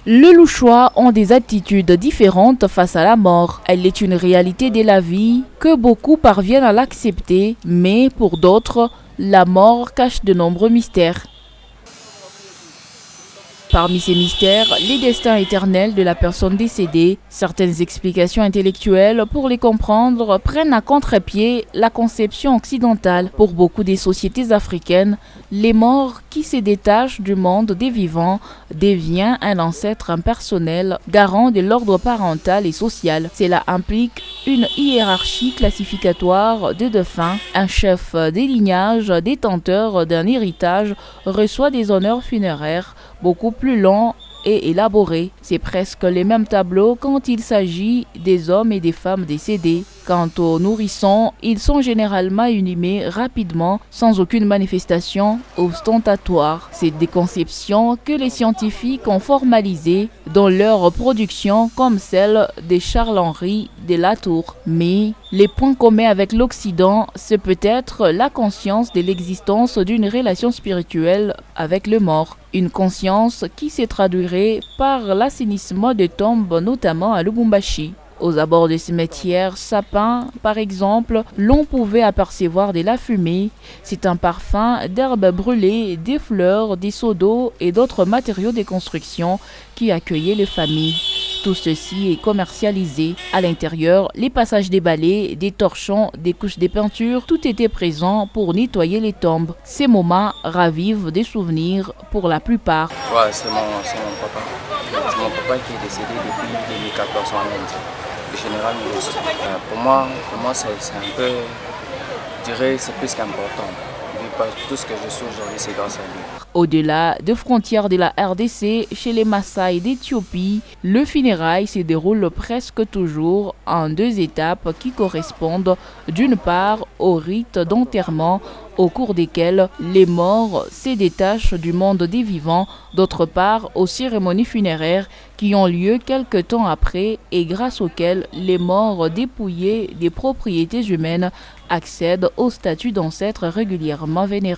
Les Louchois ont des attitudes différentes face à la mort. Elle est une réalité de la vie que beaucoup parviennent à l'accepter, mais pour d'autres, la mort cache de nombreux mystères. Parmi ces mystères, les destins éternels de la personne décédée, certaines explications intellectuelles pour les comprendre prennent à contre-pied la conception occidentale. Pour beaucoup des sociétés africaines, les morts qui se détachent du monde des vivants deviennent un ancêtre impersonnel, garant de l'ordre parental et social. Cela implique une hiérarchie classificatoire des défunts. Un chef des lignages détenteur d'un héritage reçoit des honneurs funéraires beaucoup plus longs et élaborés. C'est presque les mêmes tableaux quand il s'agit des hommes et des femmes décédés. Quant aux nourrissons, ils sont généralement inhumés rapidement, sans aucune manifestation ostentatoire. C'est des conceptions que les scientifiques ont formalisées dans leur production, comme celle de Charles-Henri de Latour. Mais les points communs avec l'Occident, c'est peut-être la conscience de l'existence d'une relation spirituelle avec le mort. Une conscience qui se traduirait par l'assainissement des tombes, notamment à Lubumbashi. Aux abords des cimetières sapins, par exemple, l'on pouvait apercevoir de la fumée. C'est un parfum d'herbes brûlées, des fleurs, des seaux d'eau et d'autres matériaux de construction qui accueillaient les familles. Tout ceci est commercialisé. À l'intérieur, les passages des balais, des torchons, des couches de peinture, tout était présent pour nettoyer les tombes. Ces moments ravivent des souvenirs pour la plupart. Ouais, c'est mon papa. C'est mon papa qui est décédé depuis 2014 en Inde. Le général Mouloussi. Pour moi c'est un peu, je dirais, c'est plus qu'important. Tout ce que je suis aujourd'hui, c'est grâce à lui. Au-delà des frontières de la RDC, chez les Maasai d'Éthiopie, le funérail se déroule presque toujours en deux étapes qui correspondent d'une part au rite d'enterrement au cours desquels les morts se détachent du monde des vivants, d'autre part aux cérémonies funéraires qui ont lieu quelque temps après et grâce auxquelles les morts dépouillés des propriétés humaines accèdent au statut d'ancêtre régulièrement vénéré.